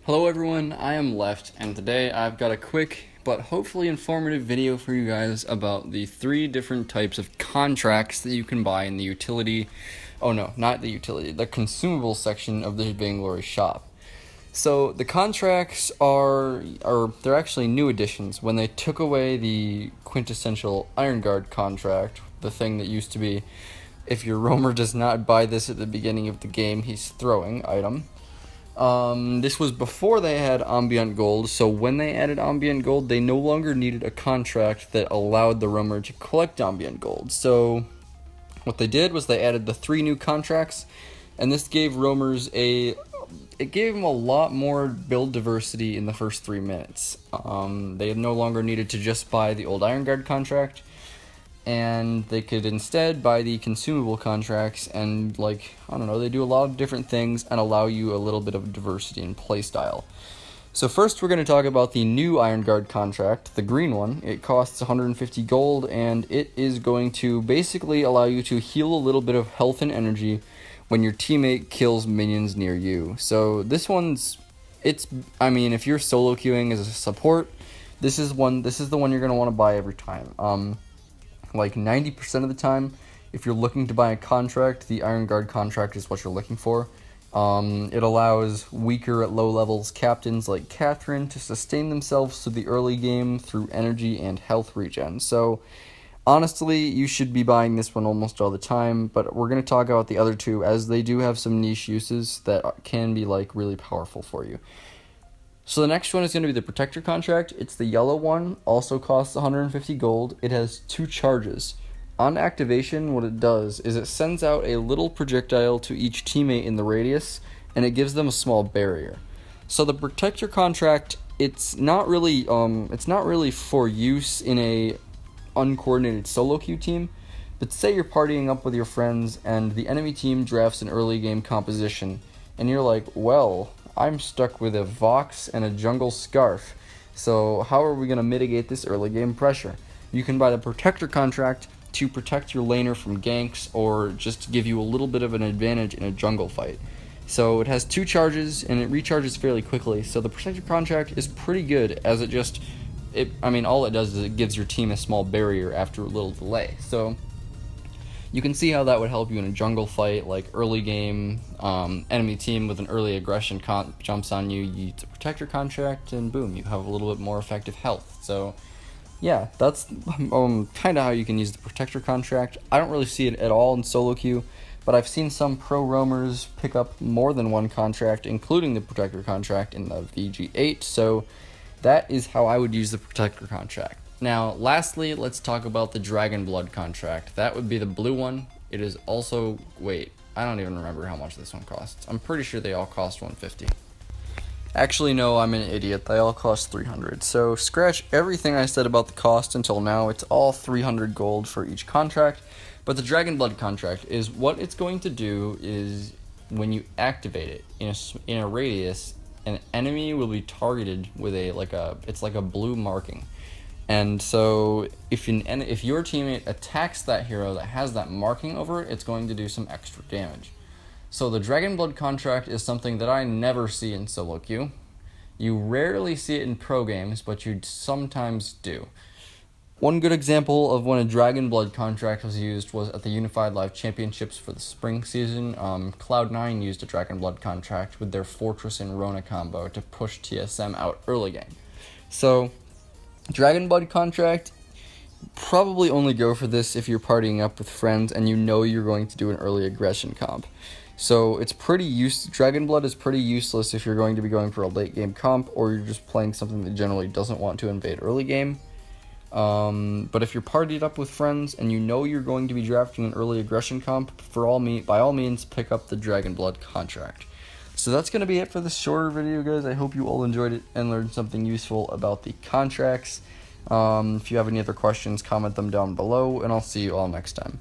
Hello everyone, I am Left, and today I've got a quick but hopefully informative video for you guys about the 3 different types of contracts that you can buy in the utility, the consumable section of the Vainglory shop. So the contracts they're actually new additions. When they took away the quintessential Iron Guard contract, the thing that used to be, if your roamer does not buy this at the beginning of the game, he's throwing item. This was before they had Ambient Gold, so when they added Ambient Gold, they no longer needed a contract that allowed the roamer to collect Ambient Gold. So what they did was they added the 3 new contracts, and this gave roamers it gave them a lot more build diversity in the first 3 minutes. They no longer needed to just buy the old Iron Guard contract, and they could instead buy the consumable contracts and, they do a lot of different things and allow you a little bit of diversity in playstyle. So first we're going to talk about the new Iron Guard contract, the green one. It costs 150 gold, and it is going to basically allow you to heal a little bit of health and energy when your teammate kills minions near you. So this one's, if you're solo queuing as a support, this is the one you're going to want to buy every time. Like 90% of the time, if you're looking to buy a contract, the Iron Guard contract is what you're looking for. It allows weaker at low levels captains like Catherine to sustain themselves through the early game through energy and health regen. So honestly, you should be buying this one almost all the time, but we're going to talk about the other 2 as they do have some niche uses that can be really powerful for you. So the next one is going to be the Protector contract. It's the yellow one, also costs 150 gold. It has 2 charges. On activation, what it does is it sends out a little projectile to each teammate in the radius, and it gives them a small barrier. So the Protector contract, it's not really for use in a uncoordinated solo queue team, but say you're partying up with your friends and the enemy team drafts an early game composition, and you're like, well, I'm stuck with a Vox and a Jungle Scarf, so how are we going to mitigate this early game pressure? You can buy the Protector contract to protect your laner from ganks, or just to give you a little bit of an advantage in a jungle fight. So it has 2 charges, and it recharges fairly quickly, so the Protector contract is pretty good, as all it does is it gives your team a small barrier after a little delay. So you can see how that would help you in a jungle fight, like early game, enemy team with an early aggression jumps on you, you use the Protector contract, and boom, you have a little bit more effective health. So yeah, that's kind of how you can use the Protector contract. I don't really see it at all in solo queue, but I've seen some pro roamers pick up more than one contract, including the Protector contract in the VG8, so that is how I would use the Protector contract. Now, lastly, let's talk about the Dragon Blood contract. That would be the blue one. It is also, I don't even remember how much this one costs. I'm pretty sure they all cost 150. Actually, no, I'm an idiot. They all cost 300. So scratch everything I said about the cost until now. It's all 300 gold for each contract. But the Dragon Blood contract is what it's going to do is when you activate it in a radius, an enemy will be targeted with it's like a blue marking. And so if your teammate attacks that hero that has that marking over it, it's going to do some extra damage. So the Dragon Blood contract is something that I never see in solo queue. You rarely see it in pro games, but you sometimes do. One good example of when a Dragon Blood contract was used was at the Unified Live Championships for the spring season. Cloud9 used a Dragon Blood contract with their Fortress and Rona combo to push TSM out early game. So Dragon Blood contract, probably only go for this if you're partying up with friends and you know you're going to do an early aggression comp. So it's Dragon Blood is pretty useless if you're going to be going for a late game comp, or you're just playing something that generally doesn't want to invade early game. But if you're partied up with friends and you know you're going to be drafting an early aggression comp, by all means pick up the Dragon Blood contract. So that's going to be it for this shorter video, guys. I hope you all enjoyed it and learned something useful about the contracts. If you have any other questions, comment them down below, and I'll see you all next time.